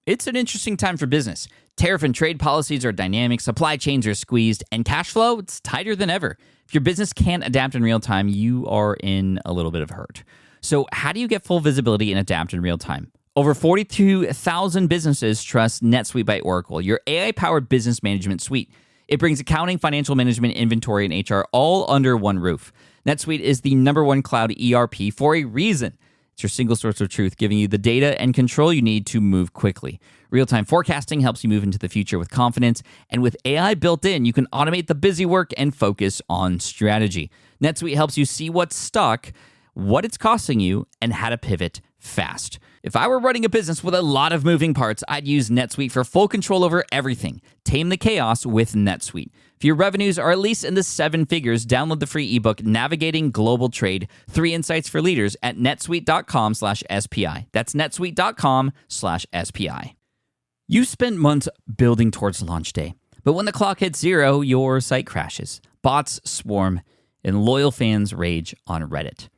It's an interesting time for business. Tariff and trade policies are dynamic, supply chains are squeezed, and cash flow, it's tighter than ever. If your business can't adapt in real time, you are in a little bit of hurt. So how do you get full visibility and adapt in real time? Over 42,000 businesses trust NetSuite by Oracle, your AI-powered business management suite. It brings accounting, financial management, inventory, and HR all under one roof. NetSuite is the #1 cloud ERP for a reason. It's your single source of truth, giving you the data and control you need to move quickly. Real-time forecasting helps you move into the future with confidence, and with AI built in, you can automate the busy work and focus on strategy. NetSuite helps you see what's stuck, what it's costing you, and how to pivot fast. If I were running a business with a lot of moving parts, I'd use NetSuite for full control over everything. Tame the chaos with NetSuite. If your revenues are at least in the 7 figures, download the free ebook, Navigating Global Trade, 3 Insights for Leaders at netsuite.com/SPI. That's netsuite.com/SPI. You spent months building towards launch day, but when the clock hits 0, your site crashes. Bots swarm, and loyal fans rage on Reddit.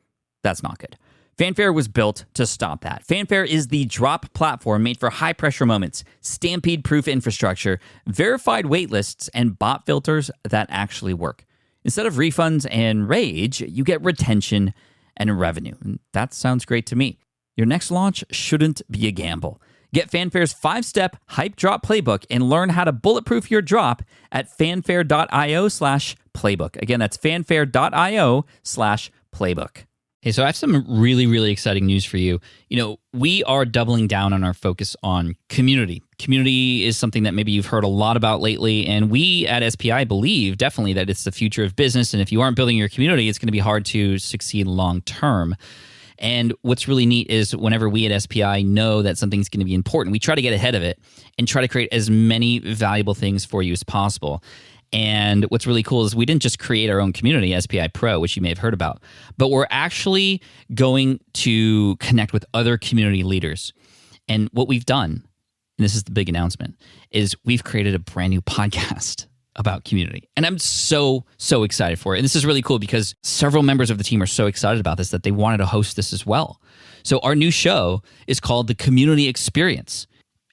That's not good. Fanfare was built to stop that. Fanfare is the drop platform made for high-pressure moments, stampede-proof infrastructure, verified waitlists, and bot filters that actually work. Instead of refunds and rage, you get retention and revenue. And that sounds great to me. Your next launch shouldn't be a gamble. Get Fanfare's 5-step hype drop playbook and learn how to bulletproof your drop at fanfare.io/playbook. Again, that's fanfare.io/playbook. Hey, so I have some really, really exciting news for you. We are doubling down on our focus on community. Community is something that maybe you've heard a lot about lately, and we at SPI believe definitely that it's the future of business, and if you aren't building your community, it's going to be hard to succeed long term. And what's really neat is whenever we at SPI know that something's going to be important, we try to get ahead of it and try to create as many valuable things for you as possible. And what's really cool is we didn't just create our own community, SPI Pro, which you may have heard about, but we're actually going to connect with other community leaders. And what we've done, and this is the big announcement, is we've created a brand new podcast about community. And I'm so excited for it. And this is really cool because several members of the team are so excited about this that they wanted to host this as well. So our new show is called The Community Experience.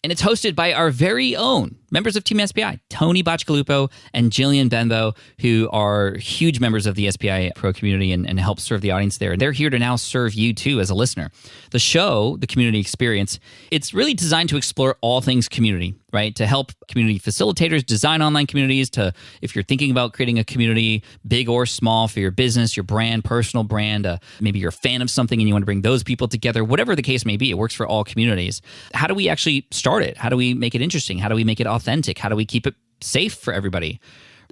And it's hosted by our very own members of Team SPI, Tony Bacigalupo and Jillian Benbow, who are huge members of the SPI Pro community and help serve the audience there. And they're here to now serve you too as a listener. The show, The Community Experience, it's really designed to explore all things community, right? To help community facilitators design online communities, to if you're thinking about creating a community, big or small, for your business, your brand, personal brand, maybe you're a fan of something and you want to bring those people together, whatever the case may be, it works for all communities. How do we actually start it? How do we make it interesting? How do we make it authentic? How do we keep it safe for everybody?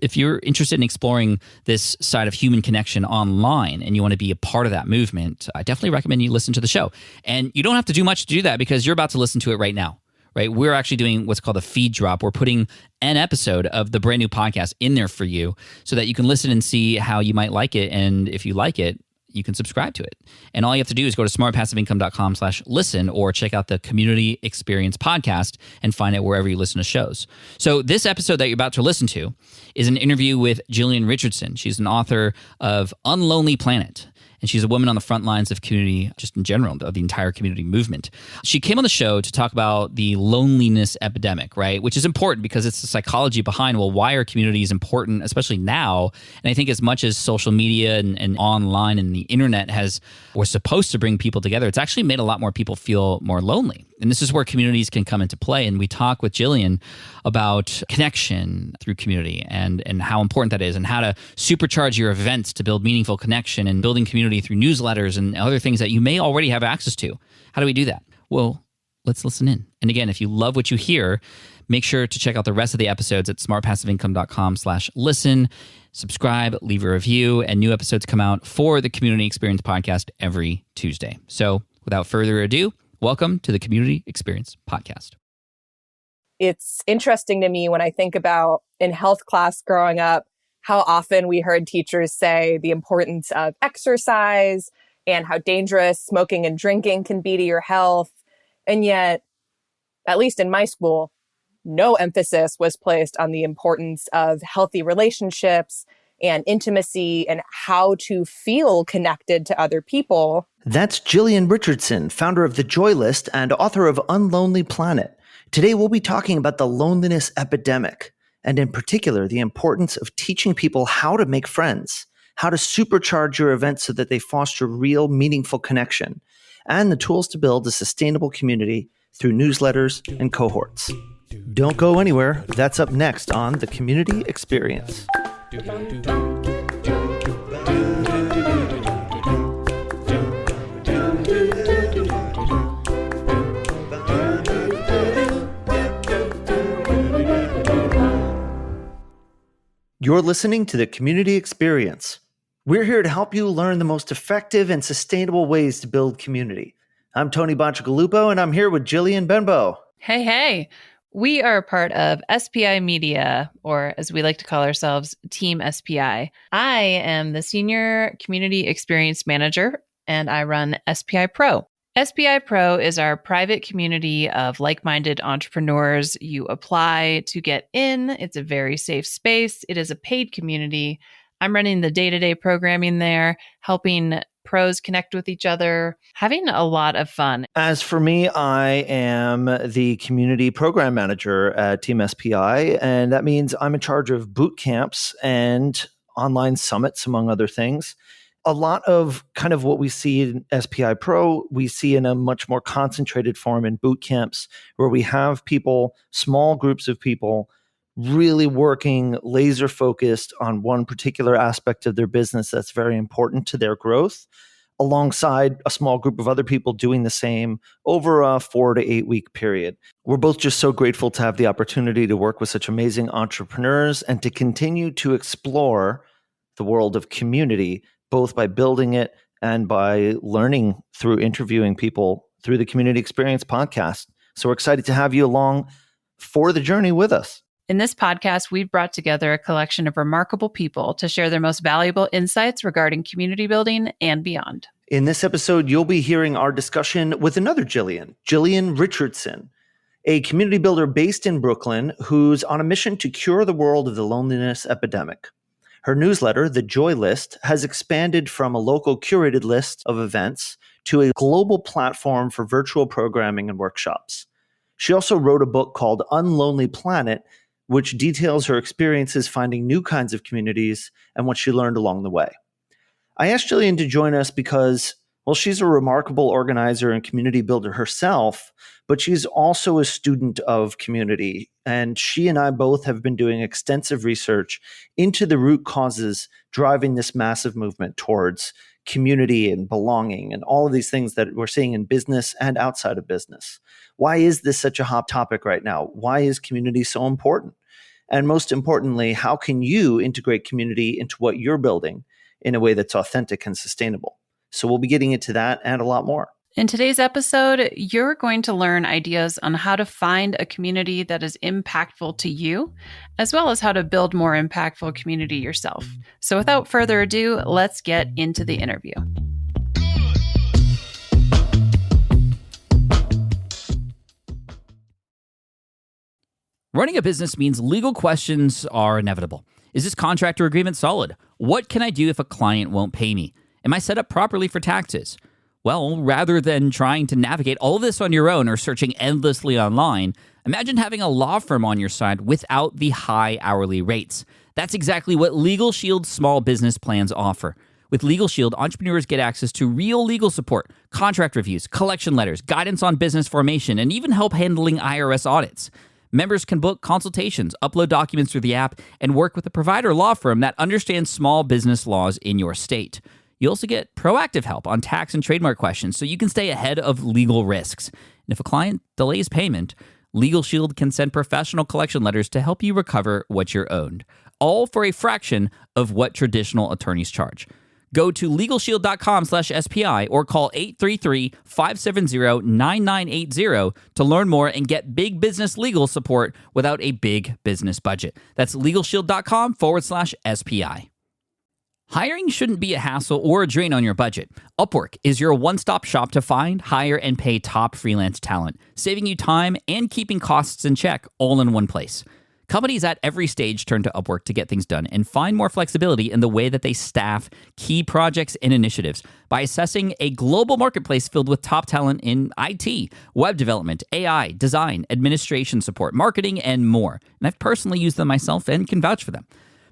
If you're interested in exploring this side of human connection online and you want to be a part of that movement, I definitely recommend you listen to the show. And you don't have to do much to do that because you're about to listen to it right now. Right? We're actually doing what's called a feed drop. We're putting an episode of the brand new podcast in there for you so that you can listen and see how you might like it. And if you like it, you can subscribe to it. And all you have to do is go to smartpassiveincome.com/listen or check out the Community Experience podcast and find it wherever you listen to shows. So this episode that you're about to listen to is an interview with Jillian Richardson. She's an author of Unlonely Planet. And she's a woman on the front lines of community, just in general, of the entire community movement. She came on the show to talk about the loneliness epidemic, right? Which is important because it's the psychology behind, well, why are communities important, especially now? And I think as much as social media and online and the internet was supposed to bring people together, it's actually made a lot more people feel more lonely. And this is where communities can come into play. And we talk with Jillian about connection through community and how important that is and how to supercharge your events to build meaningful connection and building community through newsletters and other things that you may already have access to. How do we do that? Well, let's listen in. And again, if you love what you hear, make sure to check out the rest of the episodes at smartpassiveincome.com/listen. Subscribe, leave a review, and new episodes come out for the Community Experience podcast every Tuesday. So without further ado, welcome to the Community Experience podcast. It's interesting to me when I think about in health class growing up, how often we heard teachers say the importance of exercise and how dangerous smoking and drinking can be to your health. And yet, at least in my school, no emphasis was placed on the importance of healthy relationships and intimacy and how to feel connected to other people. That's Jillian Richardson, founder of The Joy List and author of Unlonely Planet. Today, we'll be talking about the loneliness epidemic, and in particular, the importance of teaching people how to make friends, how to supercharge your events so that they foster real, meaningful connection, and the tools to build a sustainable community through newsletters and cohorts. Don't go anywhere. That's up next on The Community Experience. You're listening to The Community Experience. We're here to help you learn the most effective and sustainable ways to build community. I'm Tony Bacigalupo, and I'm here with Jillian Benbow. Hey. We are a part of SPI Media, or as we like to call ourselves, Team SPI. I am the Senior Community Experience Manager, and I run SPI Pro. SPI Pro is our private community of like-minded entrepreneurs. You apply to get in. It's a very safe space. It is a paid community. I'm running the day-to-day programming there, helping pros connect with each other, having a lot of fun. As for me, I am the community program manager at Team SPI, and that means I'm in charge of boot camps and online summits, among other things. A lot of kind of what we see in SPI Pro, we see in a much more concentrated form in boot camps, where we have people, small groups of people, really working laser focused on one particular aspect of their business that's very important to their growth, alongside a small group of other people doing the same over a 4 to 8 week period. We're both just so grateful to have the opportunity to work with such amazing entrepreneurs and to continue to explore the world of community, both by building it and by learning through interviewing people through the Community Experience podcast. So we're excited to have you along for the journey with us. In this podcast, we've brought together a collection of remarkable people to share their most valuable insights regarding community building and beyond. In this episode, you'll be hearing our discussion with another Jillian Richardson, a community builder based in Brooklyn who's on a mission to cure the world of the loneliness epidemic. Her newsletter, The Joy List, has expanded from a local curated list of events to a global platform for virtual programming and workshops. She also wrote a book called Unlonely Planet, which details her experiences finding new kinds of communities and what she learned along the way. I asked Jillian to join us because, well, she's a remarkable organizer and community builder herself, but she's also a student of community. And she and I both have been doing extensive research into the root causes driving this massive movement towards community and belonging and all of these things that we're seeing in business and outside of business. Why is this such a hot topic right now? Why is community so important? And most importantly, how can you integrate community into what you're building in a way that's authentic and sustainable? So we'll be getting into that and a lot more. In today's episode, you're going to learn ideas on how to find a community that is impactful to you, as well as how to build more impactful community yourself. So without further ado, let's get into the interview. Running a business means legal questions are inevitable. Is this contract or agreement solid? What can I do if a client won't pay me? Am I set up properly for taxes? Well, rather than trying to navigate all of this on your own or searching endlessly online, imagine having a law firm on your side without the high hourly rates. That's exactly what Legal Shield's small business plans offer. With Legal Shield, entrepreneurs get access to real legal support, contract reviews, collection letters, guidance on business formation, and even help handling IRS audits. Members can book consultations, upload documents through the app, and work with a provider law firm that understands small business laws in your state. You also get proactive help on tax and trademark questions so you can stay ahead of legal risks. And if a client delays payment, Legal Shield can send professional collection letters to help you recover what you're owed, all for a fraction of what traditional attorneys charge. Go to LegalShield.com/SPI or call 833-570-9980 to learn more and get big business legal support without a big business budget. That's LegalShield.com/SPI. Hiring shouldn't be a hassle or a drain on your budget. Upwork is your one-stop shop to find, hire, and pay top freelance talent, saving you time and keeping costs in check all in one place. Companies at every stage turn to Upwork to get things done and find more flexibility in the way that they staff key projects and initiatives by assessing a global marketplace filled with top talent in IT, web development, AI, design, administration support, marketing, and more. And I've personally used them myself and can vouch for them.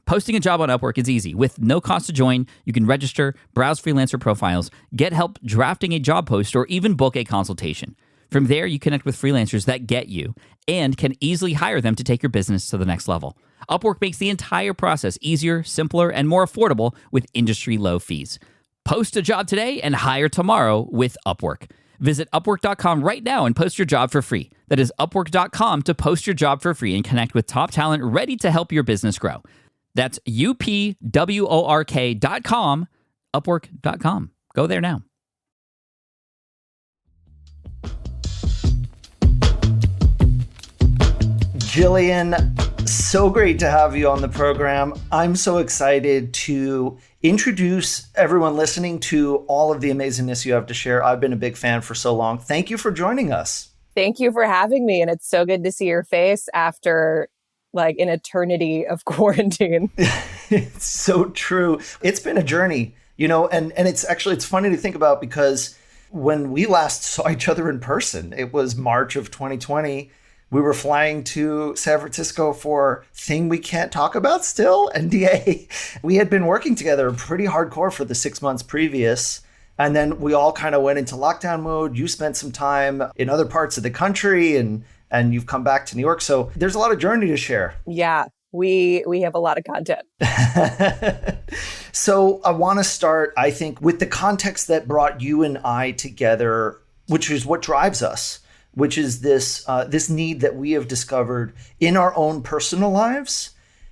Posting a job on Upwork is easy. With no cost to join, you can register, browse freelancer profiles, get help drafting a job post, or even book a consultation. From there, you connect with freelancers that get you and can easily hire them to take your business to the next level. Upwork makes the entire process easier, simpler, and more affordable with industry-low fees. Post a job today and hire tomorrow with Upwork. Visit Upwork.com right now and post your job for free. That is Upwork.com to post your job for free and connect with top talent ready to help your business grow. That's UPWORK.com, Upwork.com. Go there now. Jillian, so great to have you on the program. I'm so excited to introduce everyone listening to all of the amazingness you have to share. I've been a big fan for so long. Thank you for joining us. Thank you for having me. And it's so good to see your face after like an eternity of quarantine. It's so true. It's been a journey, and it's funny to think about because when we last saw each other in person, it was March of 2020. We were flying to San Francisco for Thing We Can't Talk About Still, NDA. We had been working together pretty hardcore for the 6 months previous. And then we all kind of went into lockdown mode. You spent some time in other parts of the country and you've come back to New York. So there's a lot of journey to share. Yeah, we have a lot of content. So I want to start, I think, with the context that brought you and I together, which is what drives us, which is this need that we have discovered in our own personal lives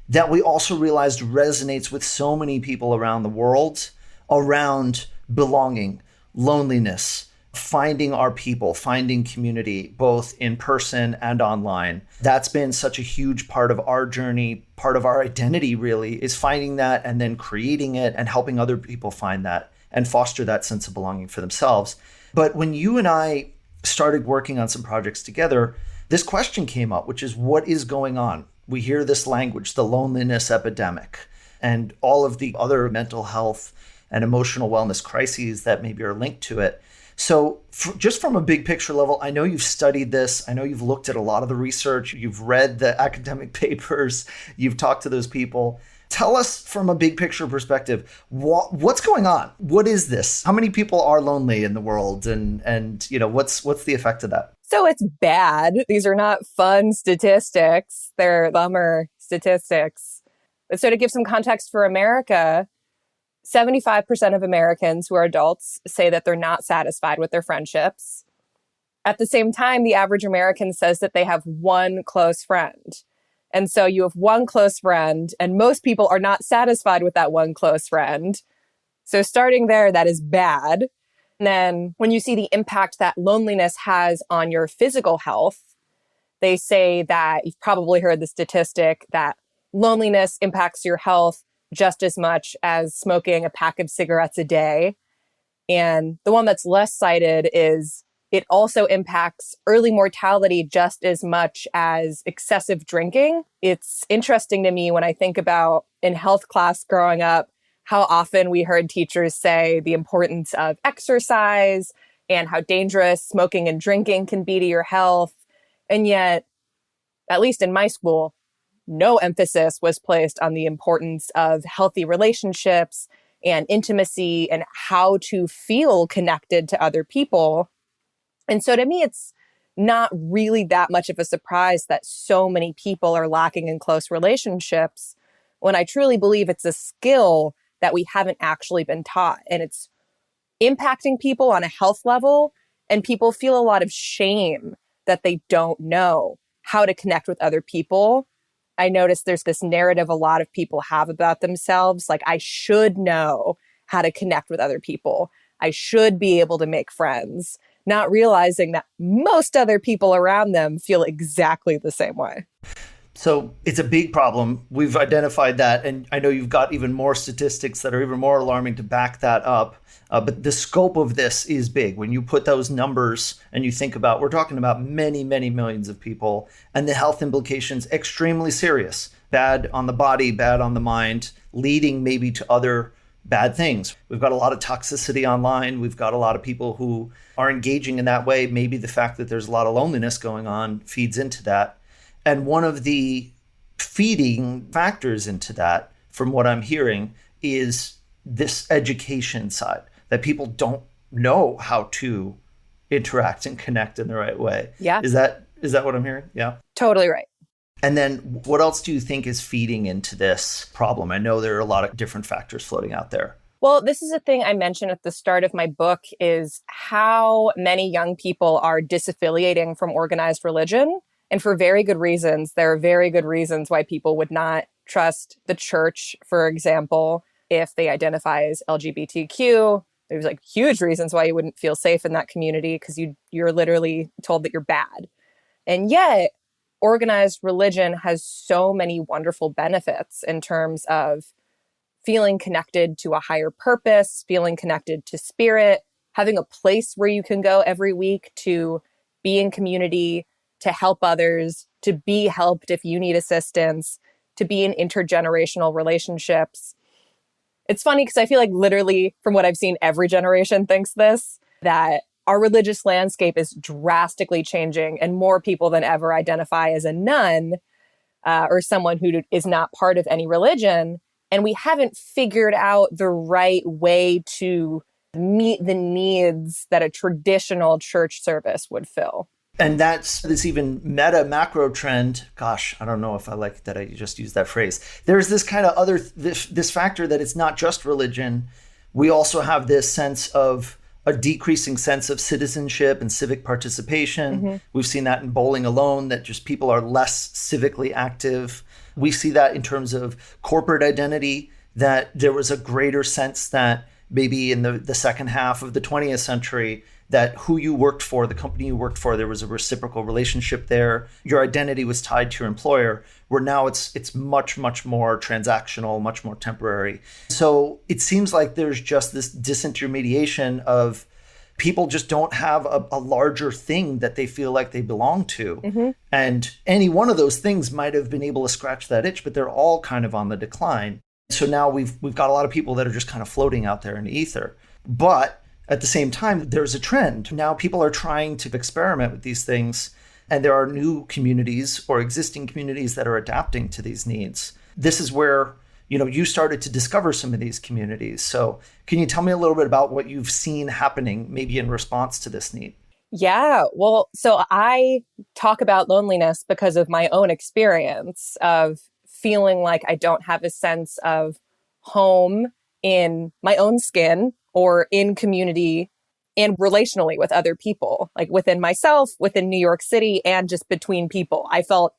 that we also realized resonates with so many people around the world around belonging, loneliness, finding our people, finding community, both in person and online. That's been such a huge part of our journey, part of our identity really, is finding that and then creating it and helping other people find that and foster that sense of belonging for themselves. But when you and I started working on some projects together, this question came up, which is what is going on? We hear this language, the loneliness epidemic, and all of the other mental health and emotional wellness crises that maybe are linked to it. So just from a big picture level, I know you've studied this. I know you've looked at a lot of the research. You've read the academic papers. You've talked to those people. Tell us from a big picture perspective, what's going on? What is this? How many people are lonely in the world? And what's the effect of that? So it's bad. These are not fun statistics. They're bummer statistics. But so to give some context for America, 75% of Americans who are adults say that they're not satisfied with their friendships. At the same time, the average American says that they have one close friend. And so you have one close friend, and most people are not satisfied with that one close friend. So starting there, that is bad. And then when you see the impact that loneliness has on your physical health, they say that you've probably heard the statistic that loneliness impacts your health just as much as smoking a pack of cigarettes a day. And the one that's less cited is it also impacts early mortality just as much as excessive drinking. It's interesting to me when I think about in health class growing up, how often we heard teachers say the importance of exercise and how dangerous smoking and drinking can be to your health. And yet, at least in my school, no emphasis was placed on the importance of healthy relationships and intimacy and how to feel connected to other people. And so to me, it's not really that much of a surprise that so many people are lacking in close relationships when I truly believe it's a skill that we haven't actually been taught. And it's impacting people on a health level, and people feel a lot of shame that they don't know how to connect with other people. I notice there's this narrative a lot of people have about themselves, like I should know how to connect with other people. I should be able to make friends, not realizing that most other people around them feel exactly the same way. So it's a big problem. We've identified that. And I know you've got even more statistics that are even more alarming to back that up. But the scope of this is big. When you put those numbers and you think about, we're talking about many, many millions of people, and the health implications extremely serious. Bad on the body, bad on the mind, leading maybe to other bad things. We've got a lot of toxicity online. We've got a lot of people who are engaging in that way. Maybe the fact that there's a lot of loneliness going on feeds into that. And one of the feeding factors into that, from what I'm hearing, is this education side, that people don't know how to interact and connect in the right way. Yeah. Is that what I'm hearing? Yeah. Totally right. And then what else do you think is feeding into this problem? I know there are a lot of different factors floating out there. Well, this is a thing I mentioned at the start of my book, is how many young people are disaffiliating from organized religion. And for very good reasons. There are very good reasons why people would not trust the church, for example, if they identify as LGBTQ. There's like huge reasons why you wouldn't feel safe in that community, because you're literally told that you're bad. And yet, organized religion has so many wonderful benefits in terms of feeling connected to a higher purpose, feeling connected to spirit, having a place where you can go every week to be in community, to help others, to be helped if you need assistance, to be in intergenerational relationships. It's funny because I feel like literally from what I've seen, every generation thinks this, that our religious landscape is drastically changing and more people than ever identify as a nun or someone who is not part of any religion. And we haven't figured out the right way to meet the needs that a traditional church service would fill. And that's this even meta macro trend. Gosh, I don't know if I like that I just used that phrase. There's this kind of other, this factor that it's not just religion. We also have this sense of a decreasing sense of citizenship and civic participation. Mm-hmm. We've seen that in bowling alone, that just people are less civically active. We see that in terms of corporate identity, that there was a greater sense that maybe in the second half of the 20th century, that who you worked for, the company you worked for, there was a reciprocal relationship there. Your identity was tied to your employer, where now it's much, much more transactional, much more temporary. So it seems like there's just this disintermediation of people just don't have a larger thing that they feel like they belong to. Mm-hmm. And any one of those things might have been able to scratch that itch, but they're all kind of on the decline. So now we've got a lot of people that are just kind of floating out there in the ether. But at the same time, there's a trend. Now people are trying to experiment with these things, and there are new communities or existing communities that are adapting to these needs. This is where, you started to discover some of these communities. So can you tell me a little bit about what you've seen happening maybe in response to this need? Yeah, well, so I talk about loneliness because of my own experience of feeling like I don't have a sense of home in my own skin or in community and relationally with other people, like within myself, within New York City, and just between people. I felt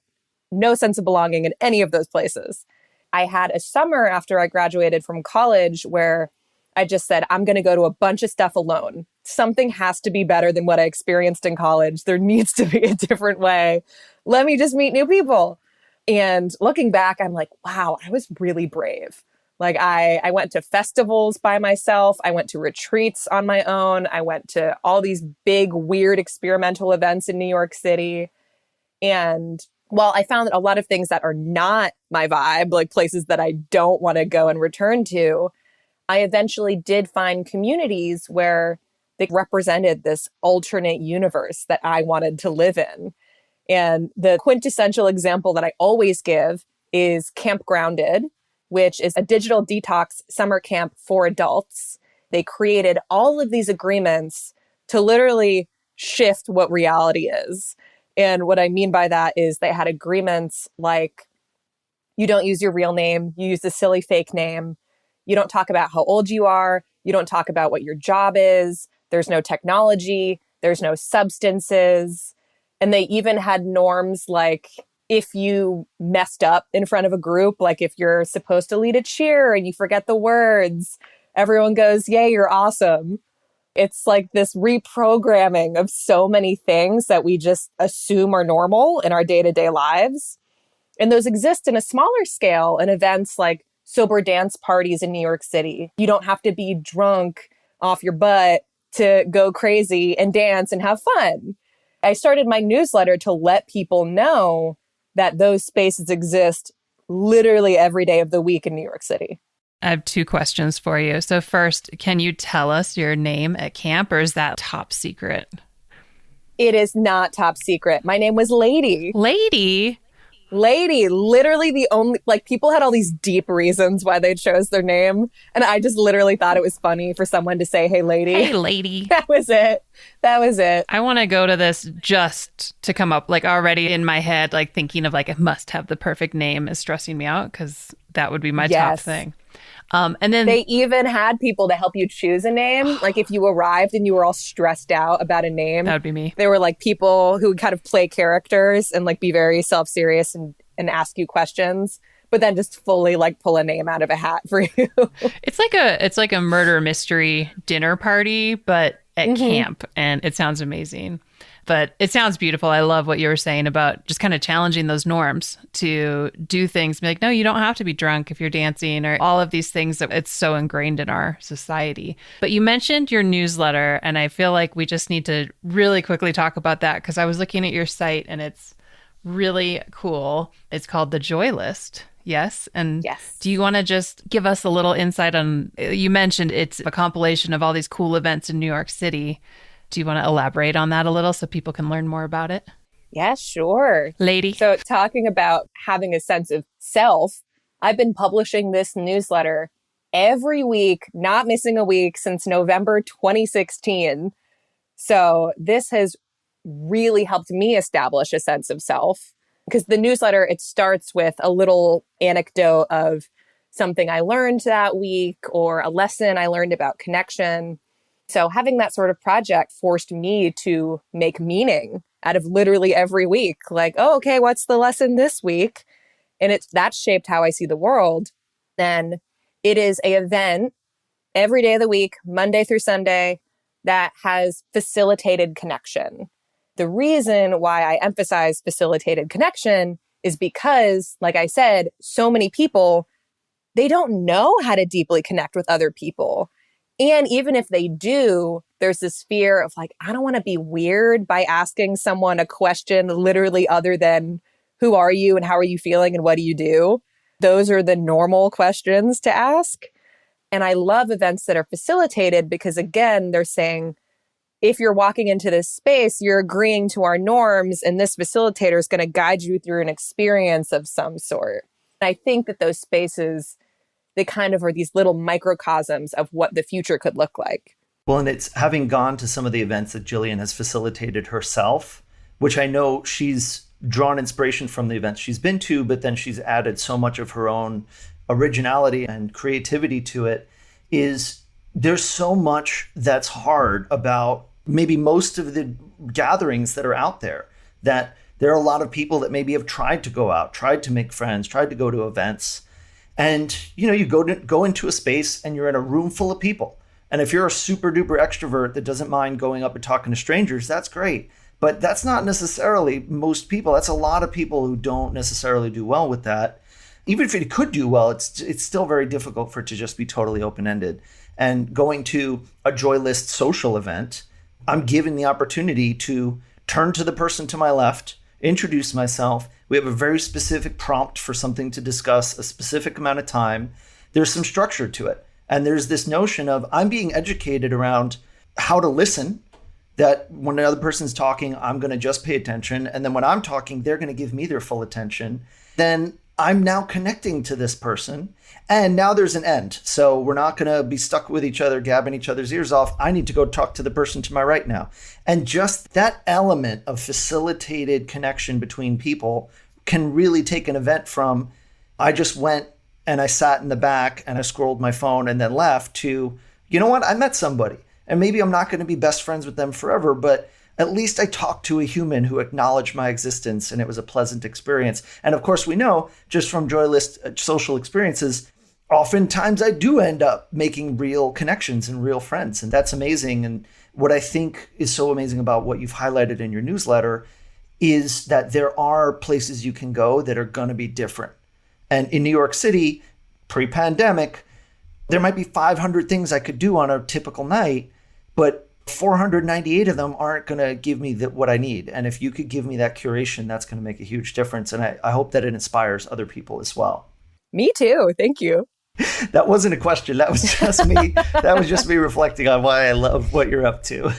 no sense of belonging in any of those places. I had a summer after I graduated from college where I just said, I'm going to go to a bunch of stuff alone. Something has to be better than what I experienced in college. There needs to be a different way. Let me just meet new people. And looking back, I'm like, wow, I was really brave. Like I went to festivals by myself. I went to retreats on my own. I went to all these big, weird experimental events in New York City. And while I found that a lot of things that are not my vibe, like places that I don't want to go and return to, I eventually did find communities where they represented this alternate universe that I wanted to live in. And the quintessential example that I always give is Camp Grounded, which is a digital detox summer camp for adults. They created all of these agreements to literally shift what reality is. And what I mean by that is they had agreements like, you don't use your real name, you use a silly fake name. You don't talk about how old you are. You don't talk about what your job is. There's no technology. There's no substances. And they even had norms like, if you messed up in front of a group, like if you're supposed to lead a cheer and you forget the words, everyone goes, yay, you're awesome. It's like this reprogramming of so many things that we just assume are normal in our day-to-day lives. And those exist in a smaller scale in events like sober dance parties in New York City. You don't have to be drunk off your butt to go crazy and dance and have fun. I started my newsletter to let people know that those spaces exist literally every day of the week in New York City. I have 2 questions for you. So first, can you tell us your name at camp, or is that top secret? It is not top secret. My name was Lady. Lady? Lady, literally the only, like, people had all these deep reasons why they chose their name. And I just literally thought it was funny for someone to say, hey, lady. Hey, lady. That was it. That was it. I want to go to this just to come up, like, already in my head, like, thinking of, like, it must have the perfect name is stressing me out, because that would be my top thing. And then they even had people to help you choose a name. Like if you arrived and you were all stressed out about a name, that would be me. There were like people who would kind of play characters and like be very self-serious and ask you questions, but then just fully like pull a name out of a hat for you. It's like a murder mystery dinner party, but at camp, and it sounds amazing. But it sounds beautiful. I love what you were saying about just kind of challenging those norms to do things. Be like, no, you don't have to be drunk if you're dancing, or all of these things that it's so ingrained in our society. But you mentioned your newsletter, and I feel like we just need to really quickly talk about that, because I was looking at your site and it's really cool. It's called The Joy List. Yes. And yes. Do you want to just give us a little insight on, you mentioned it's a compilation of all these cool events in New York City. Do you want to elaborate on that a little so people can learn more about it? Yeah, sure. Lady. So talking about having a sense of self, I've been publishing this newsletter every week, not missing a week since November 2016. So this has really helped me establish a sense of self, because the newsletter, it starts with a little anecdote of something I learned that week or a lesson I learned about connection. So having that sort of project forced me to make meaning out of literally every week. Like, oh, okay, what's the lesson this week? And that shaped how I see the world. Then it is an event every day of the week, Monday through Sunday, that has facilitated connection. The reason why I emphasize facilitated connection is because, like I said, so many people, they don't know how to deeply connect with other people. And even if they do, there's this fear of like, I don't want to be weird by asking someone a question literally other than who are you and how are you feeling and what do you do? Those are the normal questions to ask. And I love events that are facilitated because, again, they're saying, if you're walking into this space, you're agreeing to our norms, and this facilitator is going to guide you through an experience of some sort. I think that those spaces, they kind of are these little microcosms of what the future could look like. Well, and it's having gone to some of the events that Jillian has facilitated herself, which I know she's drawn inspiration from the events she's been to, but then she's added so much of her own originality and creativity to it, is there's so much that's hard about maybe most of the gatherings that are out there, that there are a lot of people that maybe have tried to go out, tried to make friends, tried to go to events. And, you go into a space and you're in a room full of people. And if you're a super duper extrovert that doesn't mind going up and talking to strangers, that's great. But that's not necessarily most people. That's a lot of people who don't necessarily do well with that. Even if it could do well, it's still very difficult for it to just be totally open-ended. And going to a Joy List social event, I'm given the opportunity to turn to the person to my left, introduce myself. We have a very specific prompt for something to discuss, a specific amount of time. There's some structure to it. And there's this notion of I'm being educated around how to listen, that when another person's talking, I'm going to just pay attention. And then when I'm talking, they're going to give me their full attention. Then I'm now connecting to this person. And now there's an end. So we're not going to be stuck with each other, gabbing each other's ears off. I need to go talk to the person to my right now. And just that element of facilitated connection between people can really take an event from, I just went and I sat in the back and I scrolled my phone and then left, to, you know what, I met somebody. And maybe I'm not going to be best friends with them forever, but at least I talked to a human who acknowledged my existence and it was a pleasant experience. And of course, we know just from Joy List social experiences, oftentimes I do end up making real connections and real friends. And that's amazing. And what I think is so amazing about what you've highlighted in your newsletter is that there are places you can go that are going to be different. And in New York City, pre-pandemic, there might be 500 things I could do on a typical night, but 498 of them aren't going to give me what I need. And if you could give me that curation, that's going to make a huge difference. And I hope that it inspires other people as well. Me too. Thank you. That wasn't a question. That was just me. That was just me reflecting on why I love what you're up to.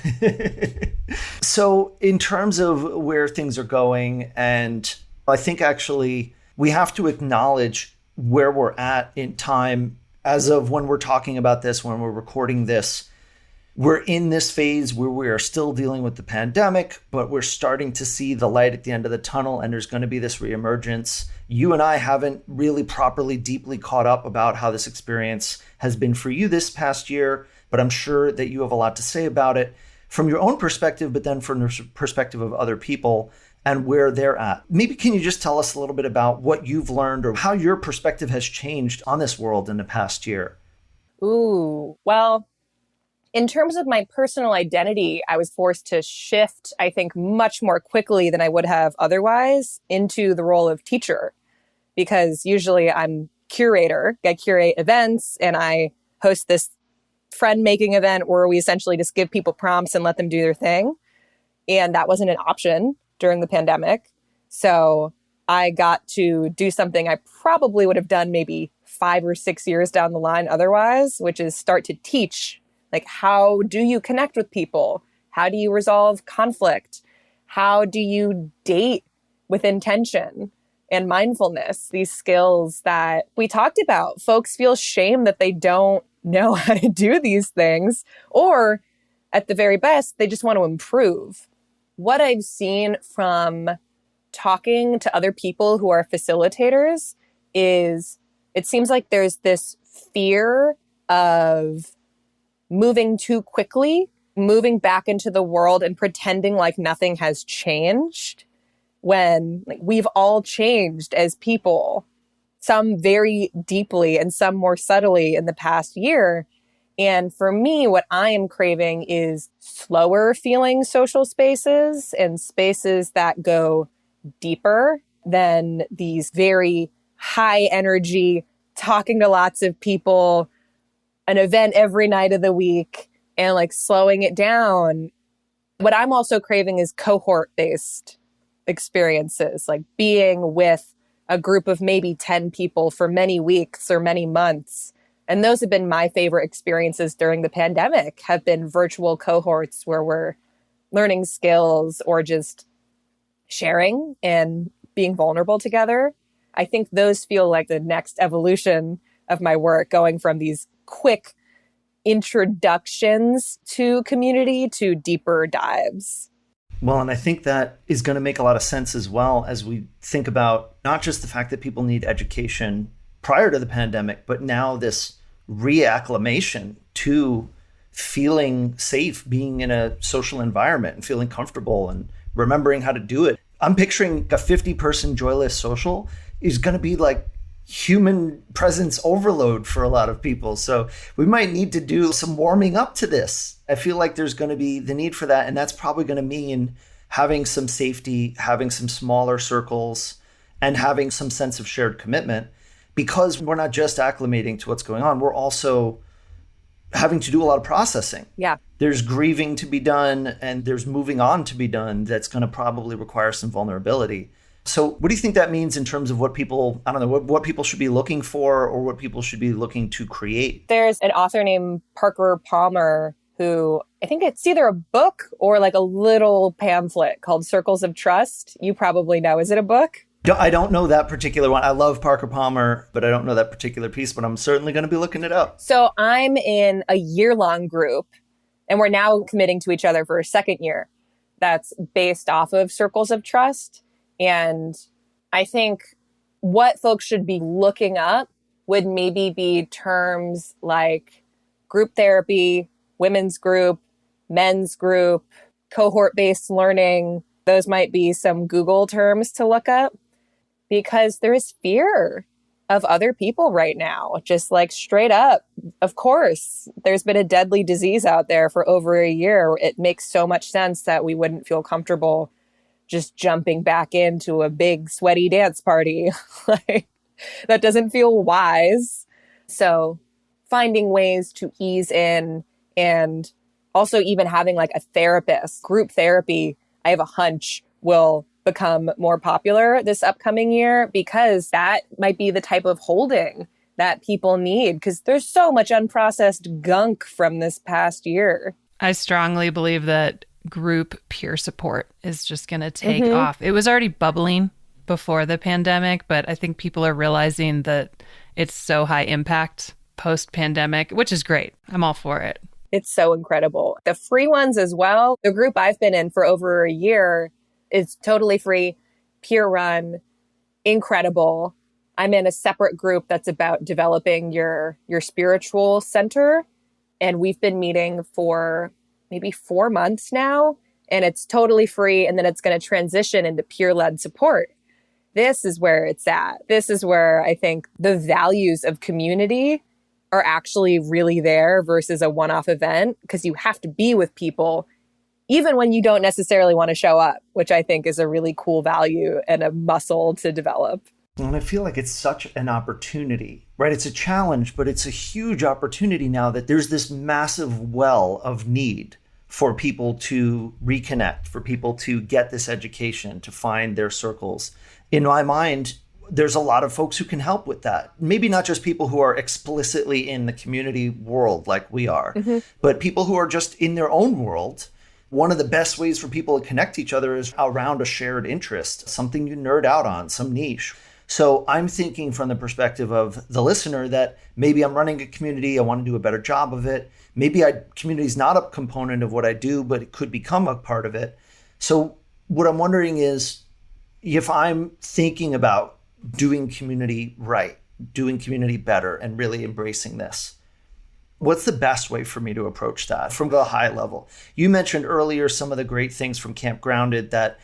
So in terms of where things are going, and I think actually we have to acknowledge where we're at in time as of when we're talking about this, when we're recording this. We're in this phase where we are still dealing with the pandemic, but we're starting to see the light at the end of the tunnel, and there's going to be this reemergence. You and I haven't really properly, deeply caught up about how this experience has been for you this past year, but I'm sure that you have a lot to say about it from your own perspective, but then from the perspective of other people and where they're at. Maybe can you just tell us a little bit about what you've learned or how your perspective has changed on this world in the past year? Ooh, well, in terms of my personal identity, I was forced to shift, I think, much more quickly than I would have otherwise into the role of teacher, because usually I'm curator. I curate events and I host this friend-making event where we essentially just give people prompts and let them do their thing. And that wasn't an option during the pandemic. So I got to do something I probably would have done maybe 5 or 6 years down the line otherwise, which is start to teach. Like, how do you connect with people? How do you resolve conflict? How do you date with intention and mindfulness? These skills that we talked about. Folks feel shame that they don't know how to do these things, or at the very best, they just want to improve. What I've seen from talking to other people who are facilitators is it seems like there's this fear of moving too quickly, moving back into the world and pretending like nothing has changed when we've all changed as people, some very deeply and some more subtly in the past year. And for me, what I am craving is slower feeling social spaces and spaces that go deeper than these very high energy, talking to lots of people, an event every night of the week, and like slowing it down. What I'm also craving is cohort-based experiences, like being with a group of maybe 10 people for many weeks or many months. And those have been my favorite experiences during the pandemic, have been virtual cohorts where we're learning skills or just sharing and being vulnerable together. I think those feel like the next evolution of my work, going from these quick introductions to community to deeper dives. Well, and I think that is going to make a lot of sense as well as we think about not just the fact that people need education prior to the pandemic, but now this reacclimation to feeling safe, being in a social environment and feeling comfortable and remembering how to do it. I'm picturing a 50-person joyless social is going to be like human presence overload for a lot of people. So we might need to do some warming up to this. I feel like there's going to be the need for that. And that's probably going to mean having some safety, having some smaller circles, and having some sense of shared commitment, because we're not just acclimating to what's going on. We're also having to do a lot of processing. Yeah. There's grieving to be done and there's moving on to be done that's going to probably require some vulnerability. So what do you think that means in terms of what people, I don't know, what people should be looking for or what people should be looking to create? There's an author named Parker Palmer who, I think it's either a book or like a little pamphlet called Circles of Trust. You probably know. Is it a book? I don't know that particular one. I love Parker Palmer, but I don't know that particular piece, but I'm certainly going to be looking it up. So I'm in a year-long group, and we're now committing to each other for a second year that's based off of Circles of Trust. And I think what folks should be looking up would maybe be terms like group therapy, women's group, men's group, cohort-based learning. Those might be some Google terms to look up, because there is fear of other people right now, just like straight up. Of course, there's been a deadly disease out there for over a year. It makes so much sense that we wouldn't feel comfortable just jumping back into a big sweaty dance party. Like, that doesn't feel wise. So finding ways to ease in, and also even having like a therapist, group therapy, I have a hunch will become more popular this upcoming year, because that might be the type of holding that people need, because there's so much unprocessed gunk from this past year. I strongly believe that group peer support is just going to take off. It was already bubbling before the pandemic, but I think people are realizing that it's so high impact post-pandemic, which is great. I'm all for it. It's so incredible. The free ones as well. The group I've been in for over a year is totally free, peer run, incredible. I'm in a separate group that's about developing your spiritual center. And we've been meeting for maybe 4 months now, and it's totally free. And then it's going to transition into peer-led support. This is where it's at. This is where I think the values of community are actually really there versus a one-off event, because you have to be with people even when you don't necessarily want to show up, which I think is a really cool value and a muscle to develop. And I feel like it's such an opportunity, right? It's a challenge, but it's a huge opportunity now that there's this massive well of need for people to reconnect, for people to get this education, to find their circles. In my mind, there's a lot of folks who can help with that. Maybe not just people who are explicitly in the community world like we are, but people who are just in their own world. One of the best ways for people to connect to each other is around a shared interest, something you nerd out on, some niche. So I'm thinking from the perspective of the listener that maybe I'm running a community, I want to do a better job of it. Maybe community is not a component of what I do, but it could become a part of it. So what I'm wondering is, if I'm thinking about doing community right, doing community better, and really embracing this, what's the best way for me to approach that from the high level? You mentioned earlier some of the great things from Camp Grounded, that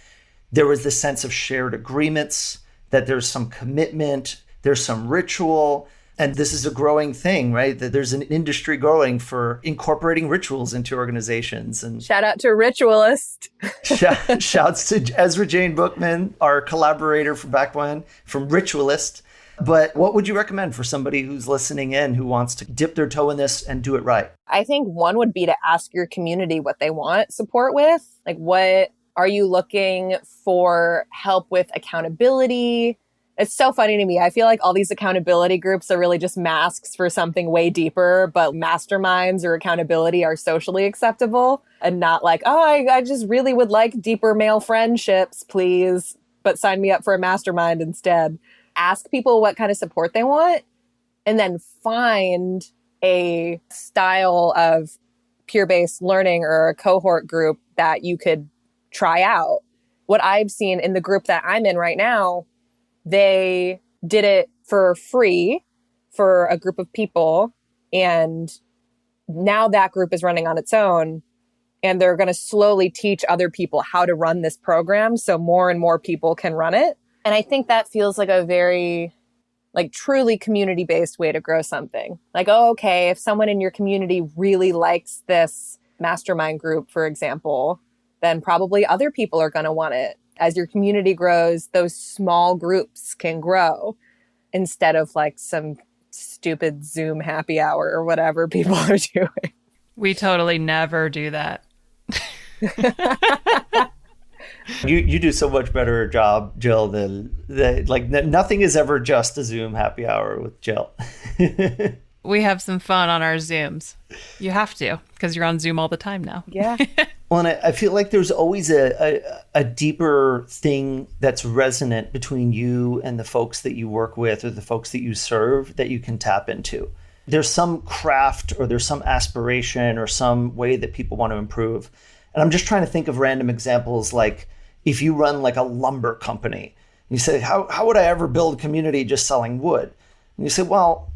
there was this sense of shared agreements, that there's some commitment, there's some ritual, and this is a growing thing, right? That there's an industry growing for incorporating rituals into organizations. And shout out to Ritualist. Shouts to Ezra Jane Bookman, our collaborator from back when, from Ritualist. But what would you recommend for somebody who's listening in who wants to dip their toe in this and do it right? I think one would be to ask your community what they want support with. Like, what are you looking for help with? Accountability? It's so funny to me. I feel like all these accountability groups are really just masks for something way deeper, but masterminds or accountability are socially acceptable and not like, oh, I just really would like deeper male friendships, please, but sign me up for a mastermind instead. Ask people what kind of support they want, and then find a style of peer-based learning or a cohort group that you could try out. What I've seen in the group that I'm in right now, they did it for free for a group of people, and now that group is running on its own, and they're going to slowly teach other people how to run this program so more and more people can run it. And I think that feels like a very, like, truly community-based way to grow something. Like, oh, okay, if someone in your community really likes this mastermind group, for example, then probably other people are going to want it. As your community grows, those small groups can grow instead of like some stupid Zoom happy hour or whatever people are doing. We totally never do that. You do so much better job, Jill, than nothing is ever just a Zoom happy hour with Jill. We have some fun on our Zooms. You have to, because you're on Zoom all the time now. Yeah. Well, and I feel like there's always a deeper thing that's resonant between you and the folks that you work with or the folks that you serve that you can tap into. There's some craft or there's some aspiration or some way that people want to improve. And I'm just trying to think of random examples, like if you run like a lumber company, and you say, how would I ever build a community just selling wood? And you say, well,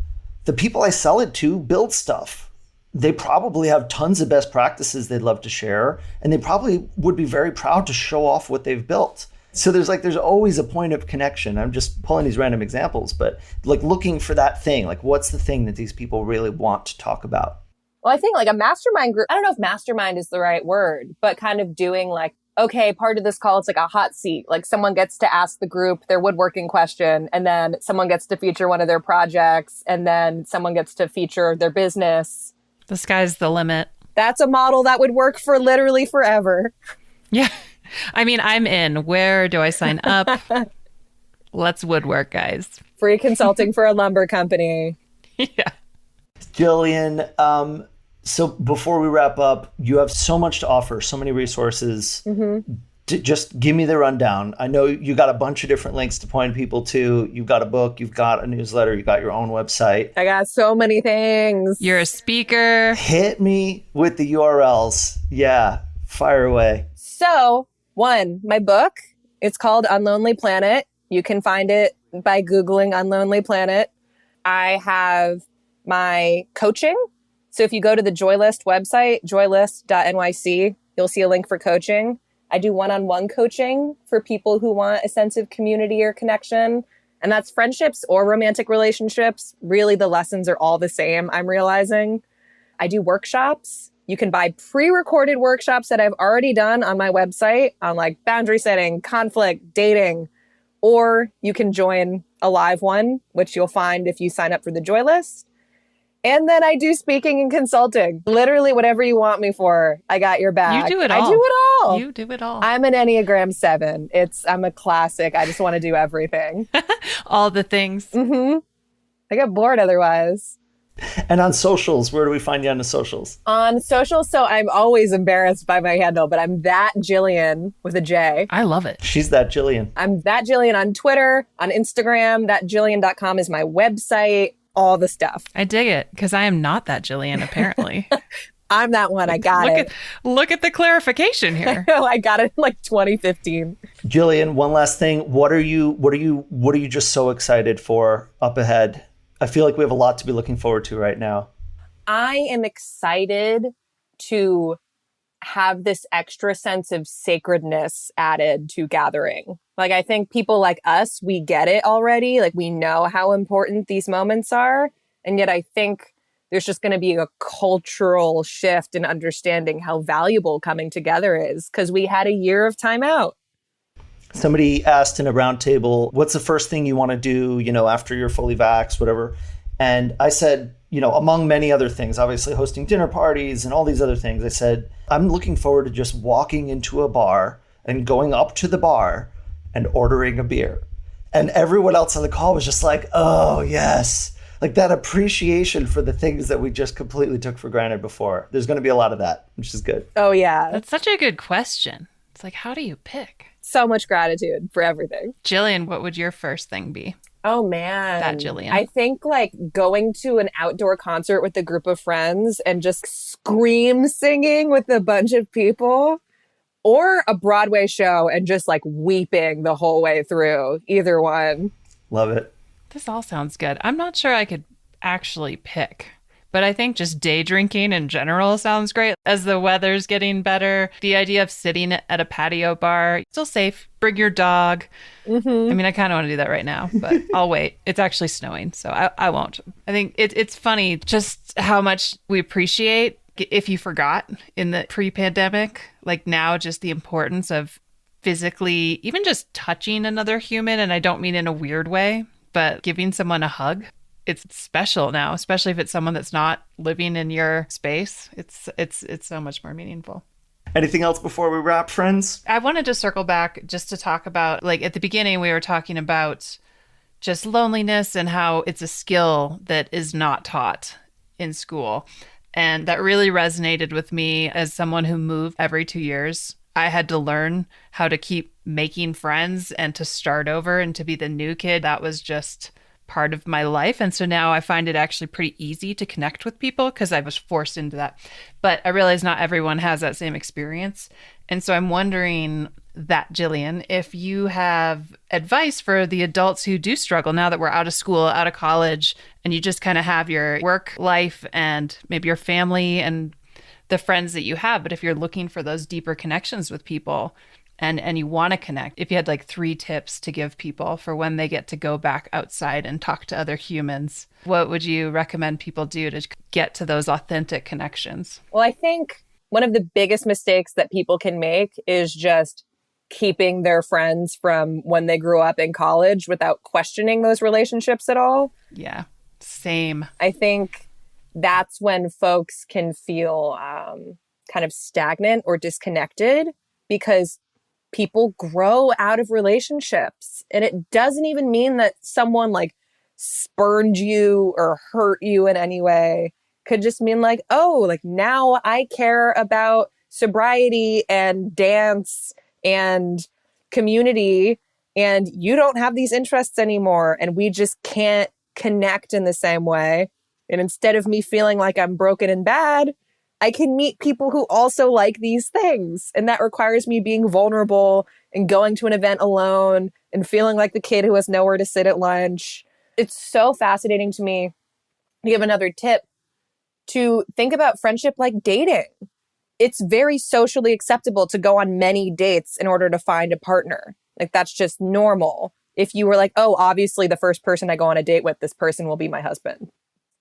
the people I sell it to build stuff. They probably have tons of best practices they'd love to share, and they probably would be very proud to show off what they've built. So there's always a point of connection. I'm just pulling these random examples, but like looking for that thing, like what's the thing that these people really want to talk about? Well, I think like a mastermind group, I don't know if mastermind is the right word, but kind of doing like okay, part of this call, it's like a hot seat. Like someone gets to ask the group their woodworking question, and then someone gets to feature one of their projects, and then someone gets to feature their business. The sky's the limit. That's a model that would work for literally forever. Yeah. I mean, I'm in. Where do I sign up? Let's woodwork, guys. Free consulting for a lumber company. Yeah. Jillian, so before we wrap up, you have so much to offer, so many resources. Just give me the rundown. I know you got a bunch of different links to point people to. You've got a book, you've got a newsletter, you got your own website. I got so many things. You're a speaker. Hit me with the URLs. Yeah, fire away. So, one, my book, it's called Unlonely Planet. You can find it by Googling Unlonely Planet. I have my coaching. So if you go to the Joylist website, joylist.nyc, you'll see a link for coaching. I do one-on-one coaching for people who want a sense of community or connection. And that's friendships or romantic relationships. Really, the lessons are all the same, I'm realizing. I do workshops. You can buy pre-recorded workshops that I've already done on my website on like boundary setting, conflict, dating, or you can join a live one, which you'll find if you sign up for the Joy List. And then I do speaking and consulting. Literally whatever you want me for, I got your back. You do it all. I do it all. You do it all. I'm an Enneagram 7. I'm a classic. I just want to do everything. All the things. I get bored otherwise. And on socials, where do we find you on the socials? On socials, so I'm always embarrassed by my handle, but I'm that Jillian with a J. I love it. She's that Jillian. I'm that Jillian on Twitter, on Instagram. Thatjillian.com is my website. All the stuff. I dig it because I am not that Jillian, apparently. I'm that one. I got it. Look at the clarification here. I got it in like 2015. Jillian, one last thing. What are you just so excited for up ahead? I feel like we have a lot to be looking forward to right now. I am excited to have this extra sense of sacredness added to gathering. Like, I think people like us, we get it already. Like, we know how important these moments are. And yet I think there's just going to be a cultural shift in understanding how valuable coming together is, because we had a year of time out. Somebody asked in a roundtable, what's the first thing you want to do, after you're fully vaxxed, whatever. And I said, among many other things, obviously hosting dinner parties and all these other things, I said, I'm looking forward to just walking into a bar and going up to the bar and ordering a beer. And everyone else on the call was just like, oh, yes. Like that appreciation for the things that we just completely took for granted before. There's going to be a lot of that, which is good. Oh, yeah. That's such a good question. It's like, how do you pick? So much gratitude for everything. Jillian, what would your first thing be? Oh, man. That Jillian. I think like going to an outdoor concert with a group of friends and just scream singing with a bunch of people, or a Broadway show and just like weeping the whole way through. Either one. Love it. This all sounds good. I'm not sure I could actually pick, but I think just day drinking in general sounds great. As the weather's getting better, the idea of sitting at a patio bar, still safe, bring your dog. I mean, I kind of want to do that right now, but I'll wait. It's actually snowing, so I won't. I think it's funny just how much we appreciate, if you forgot in the pre-pandemic, like now just the importance of physically, even just touching another human. And I don't mean in a weird way, but giving someone a hug. It's special now, especially if it's someone that's not living in your space. It's so much more meaningful. Anything else before we wrap, friends? I wanted to circle back just to talk about, like at the beginning, we were talking about just loneliness and how it's a skill that is not taught in school. And that really resonated with me as someone who moved every 2 years. I had to learn how to keep making friends and to start over and to be the new kid. That was just part of my life. And so now I find it actually pretty easy to connect with people because I was forced into that. But I realize not everyone has that same experience. And so I'm wondering that, Jillian, if you have advice for the adults who do struggle now that we're out of school, out of college, and you just kind of have your work life and maybe your family and the friends that you have. But if you're looking for those deeper connections with people, and you want to connect, if you had like 3 tips to give people for when they get to go back outside and talk to other humans, what would you recommend people do to get to those authentic connections? Well, I think one of the biggest mistakes that people can make is just keeping their friends from when they grew up in college without questioning those relationships at all. Yeah, same. I think that's when folks can feel kind of stagnant or disconnected because people grow out of relationships. And it doesn't even mean that someone like spurned you or hurt you in any way. Could just mean like, oh, like now I care about sobriety and dance and community, and you don't have these interests anymore, and we just can't connect in the same way. And instead of me feeling like I'm broken and bad, I can meet people who also like these things. And that requires me being vulnerable and going to an event alone and feeling like the kid who has nowhere to sit at lunch. It's so fascinating to me. To give another tip, to think about friendship like dating. It's very socially acceptable to go on many dates in order to find a partner. Like that's just normal. If you were like, oh, obviously the first person I go on a date with, this person will be my husband.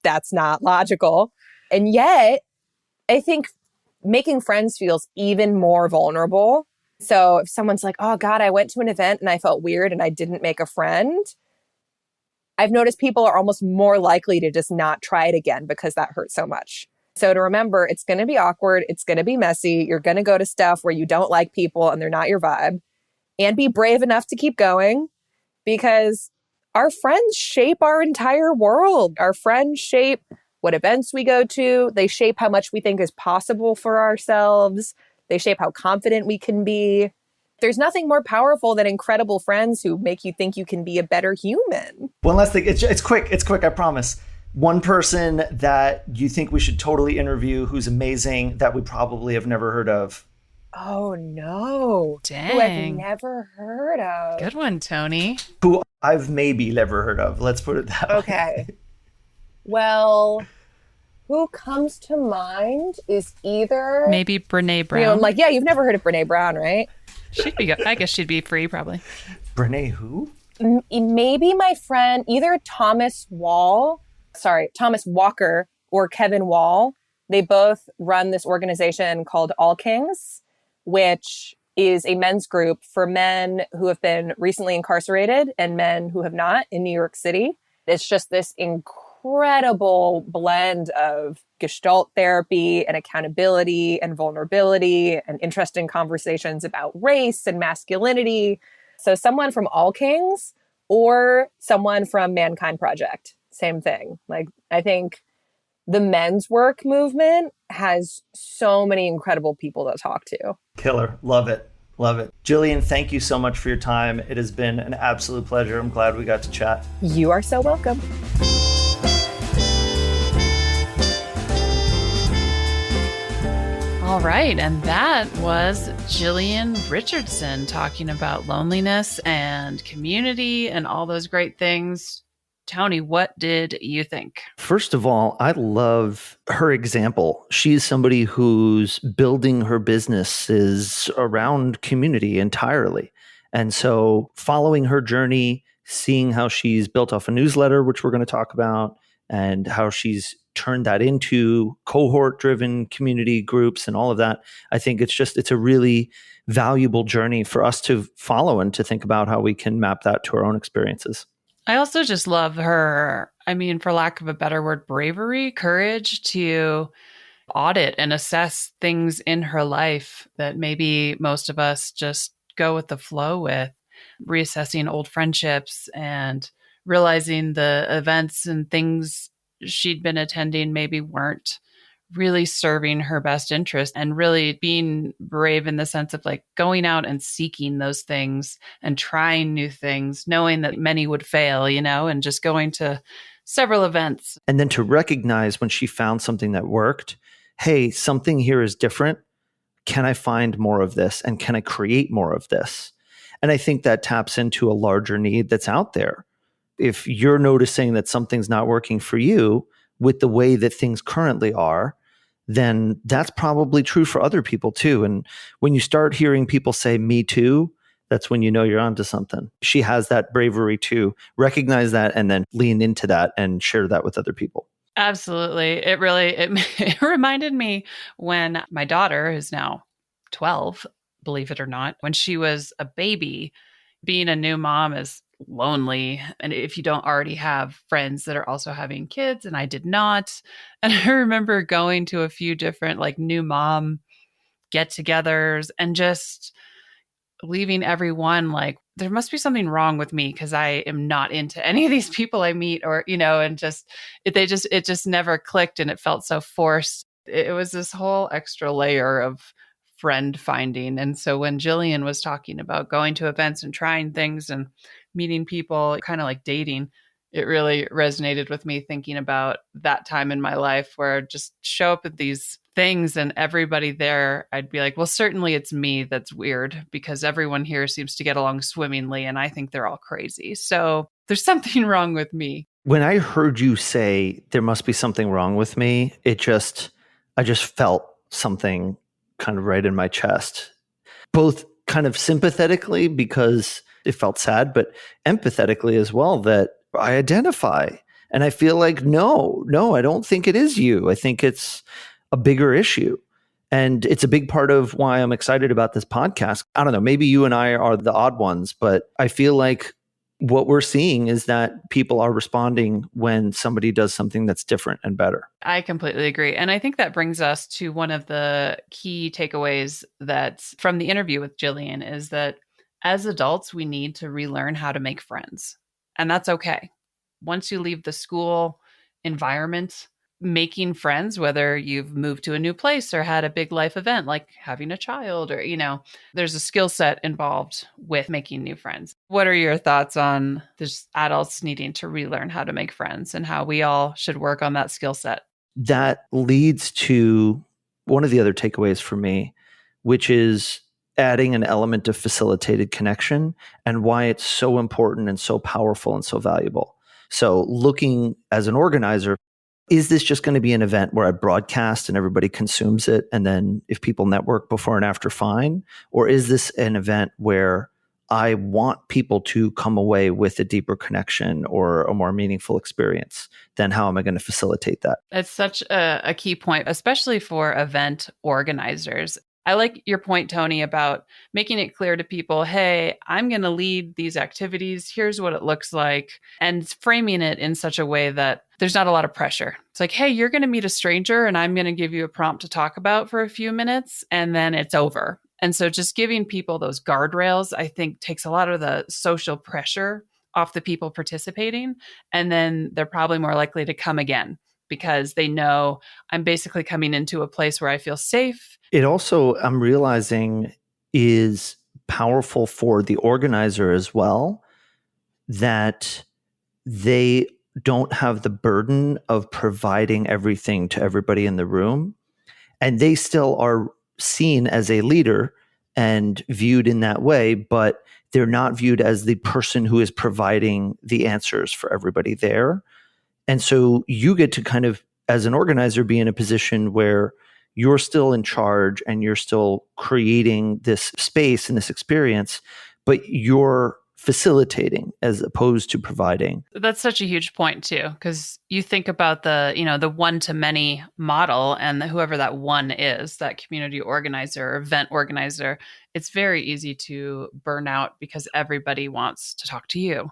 That's not logical. And yet, I think making friends feels even more vulnerable. So if someone's like, oh God, I went to an event and I felt weird and I didn't make a friend, I've noticed people are almost more likely to just not try it again because that hurt so much. So to remember, it's going to be awkward. It's going to be messy. You're going to go to stuff where you don't like people and they're not your vibe. And be brave enough to keep going because our friends shape our entire world. Our friends shape what events we go to. They shape how much we think is possible for ourselves. They shape how confident we can be. There's nothing more powerful than incredible friends who make you think you can be a better human. One last thing. It's quick. It's quick. I promise. One person that you think we should totally interview who's amazing that we probably have never heard of. Oh, no. Dang. Who I've never heard of. Good one, Tony. Who I've maybe never heard of. Let's put it that way. Okay. Well, who comes to mind is either... Maybe Brene Brown. You know, I'm like, yeah, you've never heard of Brene Brown, right? She'd be good. I guess she'd be free, probably. Brene who? Maybe my friend, either Thomas Walker or Kevin Wall. They both run this organization called All Kings, which is a men's group for men who have been recently incarcerated and men who have not in New York City. It's just this incredible blend of Gestalt therapy and accountability and vulnerability and interesting conversations about race and masculinity. So someone from All Kings or someone from Mankind Project, same thing. Like, I think the men's work movement has so many incredible people to talk to. Killer. Love it. Love it. Jillian, thank you so much for your time. It has been an absolute pleasure. I'm glad we got to chat. You are so welcome. All right. And that was Jillian Richardson talking about loneliness and community and all those great things. Tony, what did you think? First of all, I love her example. She's somebody who's building her businesses around community entirely. And so following her journey, seeing how she's built off a newsletter, which we're going to talk about, and how she's turned that into cohort-driven community groups and all of that, I think it's a really valuable journey for us to follow and to think about how we can map that to our own experiences. I also just love her, I mean, for lack of a better word, bravery, courage to audit and assess things in her life that maybe most of us just go with the flow with, reassessing old friendships and realizing the events and things she'd been attending maybe weren't really serving her best interest, and really being brave in the sense of like going out and seeking those things and trying new things, knowing that many would fail, you know, and just going to several events. And then to recognize when she found something that worked, hey, something here is different. Can I find more of this? And can I create more of this? And I think that taps into a larger need that's out there. If you're noticing that something's not working for you with the way that things currently are, then that's probably true for other people too. And when you start hearing people say, me too, that's when you know you're onto something. She has that bravery to recognize that and then lean into that and share that with other people. Absolutely. It reminded me when my daughter, who's now 12, believe it or not, when she was a baby, being a new mom is lonely. And if you don't already have friends that are also having kids, and I did not. And I remember going to a few different like new mom get togethers and just leaving everyone like, there must be something wrong with me because I am not into any of these people I meet, or, and it just never clicked and it felt so forced. It was this whole extra layer of friend finding. And so when Jillian was talking about going to events and trying things and meeting people, kind of like dating, it really resonated with me thinking about that time in my life where I'd just show up at these things and everybody there, I'd be like, well, certainly it's me that's weird because everyone here seems to get along swimmingly and I think they're all crazy. So there's something wrong with me. When I heard you say there must be something wrong with me, I just felt something kind of right in my chest, both kind of sympathetically because it felt sad, but empathetically as well, that I identify. And I feel like, no, I don't think it is you. I think it's a bigger issue. And it's a big part of why I'm excited about this podcast. I don't know, maybe you and I are the odd ones, but I feel like what we're seeing is that people are responding when somebody does something that's different and better. I completely agree. And I think that brings us to one of the key takeaways that's from the interview with Jillian is that as adults, we need to relearn how to make friends. And that's okay. Once you leave the school environment, making friends, whether you've moved to a new place or had a big life event like having a child or, there's a skill set involved with making new friends. What are your thoughts on this adults needing to relearn how to make friends and how we all should work on that skill set? That leads to one of the other takeaways for me, which is adding an element of facilitated connection and why it's so important and so powerful and so valuable. So looking as an organizer, is this just going to be an event where I broadcast and everybody consumes it? And then if people network before and after, fine. Or is this an event where I want people to come away with a deeper connection or a more meaningful experience? Then how am I going to facilitate that? It's such a key point, especially for event organizers. I like your point, Tony, about making it clear to people, hey, I'm going to lead these activities. Here's what it looks like. And framing it in such a way that there's not a lot of pressure. It's like, hey, you're going to meet a stranger and I'm going to give you a prompt to talk about for a few minutes and then it's over. And so just giving people those guardrails, I think takes a lot of the social pressure off the people participating. And then they're probably more likely to come again because they know I'm basically coming into a place where I feel safe. It also, I'm realizing, is powerful for the organizer as well, that they don't have the burden of providing everything to everybody in the room. And they still are seen as a leader and viewed in that way, but they're not viewed as the person who is providing the answers for everybody there. And so you get to kind of, as an organizer, be in a position where you're still in charge and you're still creating this space and this experience, but you're facilitating as opposed to providing. That's such a huge point too, because you think about the one-to-many model and whoever that one is, that community organizer or event organizer, it's very easy to burn out because everybody wants to talk to you.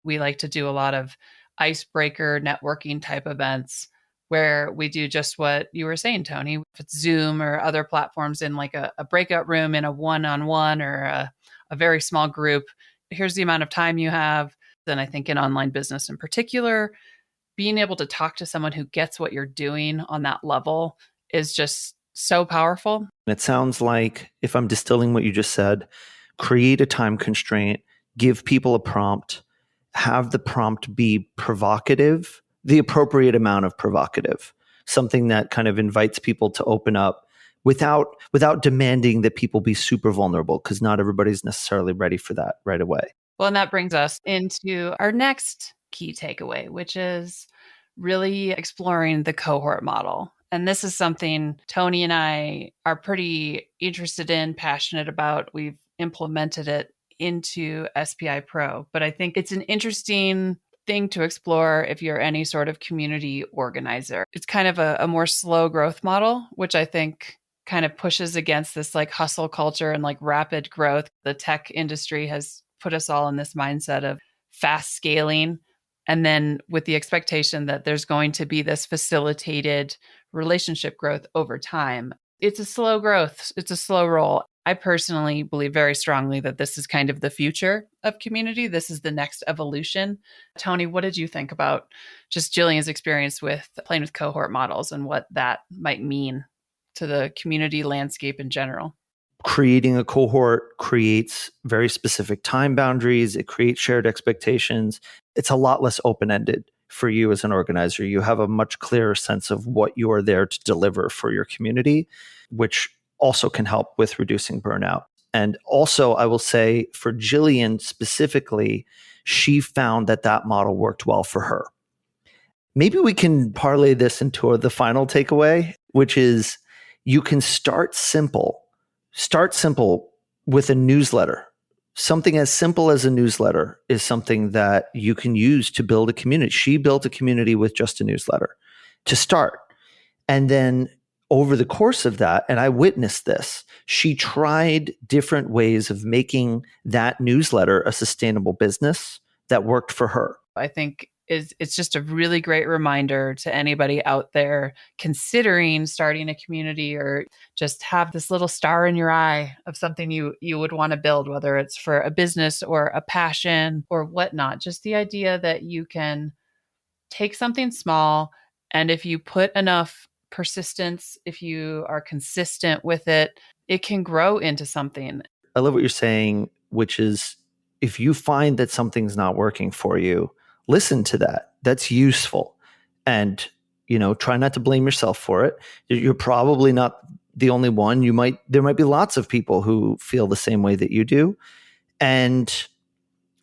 We like to do a lot of icebreaker networking type events where we do just what you were saying, Tony. If it's Zoom or other platforms in like a breakout room in a one-on-one or a very small group, here's the amount of time you have. Then I think in online business in particular, being able to talk to someone who gets what you're doing on that level is just so powerful. It sounds like, if I'm distilling what you just said, create a time constraint, give people a prompt, have the prompt be provocative, the appropriate amount of provocative, something that kind of invites people to open up without demanding that people be super vulnerable, because not everybody's necessarily ready for that right away. Well, and that brings us into our next key takeaway, which is really exploring the cohort model. And this is something Tony and I are pretty interested in, passionate about. We've implemented it into SPI Pro, but I think it's an interesting thing to explore if you're any sort of community organizer. It's kind of a more slow growth model, which I think kind of pushes against this like hustle culture and like rapid growth. The tech industry has put us all in this mindset of fast scaling. And then with the expectation that there's going to be this facilitated relationship growth over time. It's a slow growth. It's a slow roll. I personally believe very strongly that this is kind of the future of community. This is the next evolution. Tony, what did you think about just Jillian's experience with playing with cohort models and what that might mean to the community landscape in general? Creating a cohort creates very specific time boundaries. It creates shared expectations. It's a lot less open-ended for you as an organizer. You have a much clearer sense of what you are there to deliver for your community, which also can help with reducing burnout. And also, I will say for Jillian specifically, she found that that model worked well for her. Maybe we can parlay this into the final takeaway, which is you can start simple. Start simple with a newsletter. Something as simple as a newsletter is something that you can use to build a community. She built a community with just a newsletter to start. And then over the course of that, and I witnessed this, she tried different ways of making that newsletter a sustainable business that worked for her. I think it's just a really great reminder to anybody out there considering starting a community or just have this little star in your eye of something you would want to build, whether it's for a business or a passion or whatnot. Just the idea that you can take something small, and if you put enough persistence, if you are consistent with it, it can grow into something. I love what you're saying, which is if you find that something's not working for you, listen to that. That's useful. And, try not to blame yourself for it. You're probably not the only one. There might be lots of people who feel the same way that you do, and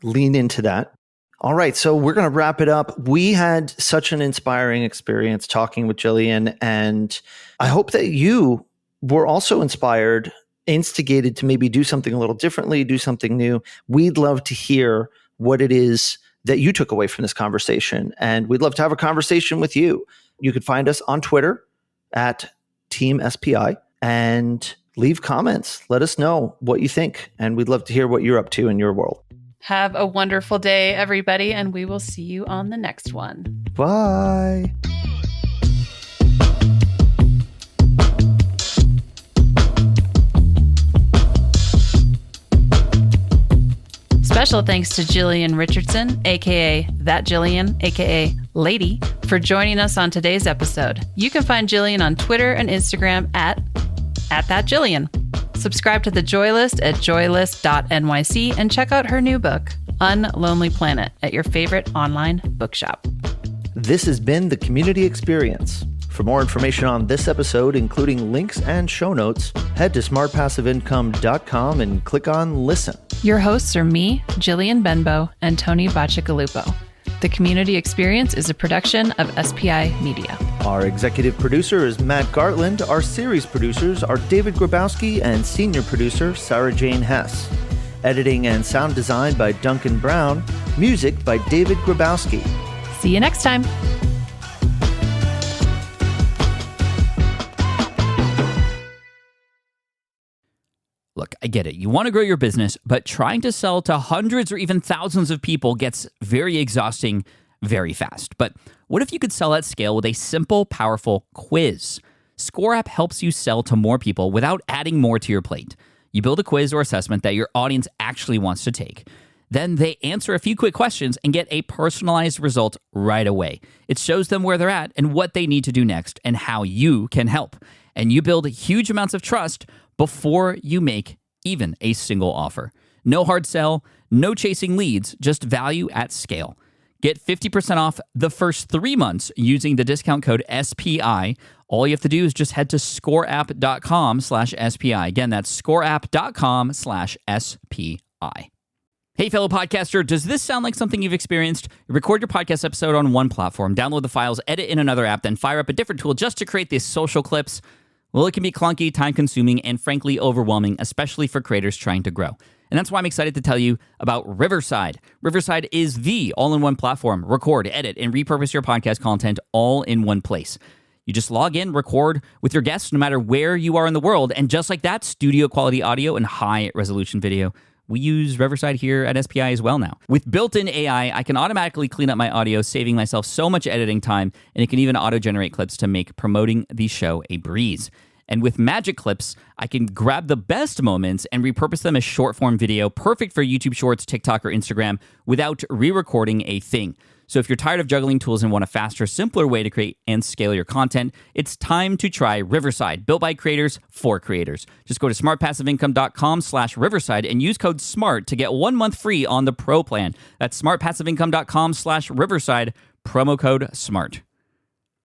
lean into that. All right. So we're going to wrap it up. We had such an inspiring experience talking with Jillian, and I hope that you were also inspired, instigated to maybe do something a little differently, do something new. We'd love to hear what it is that you took away from this conversation. And we'd love to have a conversation with you. You could find us on Twitter at Team SPI and leave comments. Let us know what you think. And we'd love to hear what you're up to in your world. Have a wonderful day, everybody, and we will see you on the next one. Bye. Special thanks to Jillian Richardson, aka That Jillian, aka Lady, for joining us on today's episode. You can find Jillian on Twitter and Instagram at That Jillian. Subscribe to the Joylist at joylist.nyc and check out her new book, Unlonely Planet, at your favorite online bookshop. This has been The Community Experience. For more information on this episode, including links and show notes, head to smartpassiveincome.com and click on Listen. Your hosts are me, Jillian Benbow, and Tony Bacigalupo. The Community Experience is a production of SPI Media. Our executive producer is Matt Gartland. Our series producers are David Grabowski and senior producer Sarah Jane Hess. Editing and sound design by Duncan Brown. Music by David Grabowski. See you next time. Look, I get it. You want to grow your business, but trying to sell to hundreds or even thousands of people gets very exhausting very fast. But what if you could sell at scale with a simple, powerful quiz? Score App helps you sell to more people without adding more to your plate. You build a quiz or assessment that your audience actually wants to take. Then they answer a few quick questions and get a personalized result right away. It shows them where they're at and what they need to do next and how you can help. And you build huge amounts of trust before you make even a single offer. No hard sell, no chasing leads, just value at scale. Get 50% off the first 3 months using the discount code SPI. All you have to do is just head to scoreapp.com/SPI. Again, that's scoreapp.com/SPI. Hey, fellow podcaster, does this sound like something you've experienced? Record your podcast episode on one platform, download the files, edit in another app, then fire up a different tool just to create these social clips. Well, it can be clunky, time-consuming, and frankly overwhelming, especially for creators trying to grow. And that's why I'm excited to tell you about Riverside. Riverside is the all-in-one platform. Record, edit, and repurpose your podcast content all in one place. You just log in, record with your guests no matter where you are in the world, and just like that, studio quality audio and high resolution video. We use Riverside here at SPI as well now. With built-in AI, I can automatically clean up my audio, saving myself so much editing time, and it can even auto-generate clips to make promoting the show a breeze. And with Magic Clips, I can grab the best moments and repurpose them as short-form video, perfect for YouTube Shorts, TikTok, or Instagram, without re-recording a thing. So if you're tired of juggling tools and want a faster, simpler way to create and scale your content, it's time to try Riverside, built by creators for creators. Just go to smartpassiveincome.com/Riverside and use code SMART to get 1 month free on the Pro plan. That's smartpassiveincome.com/Riverside, promo code SMART.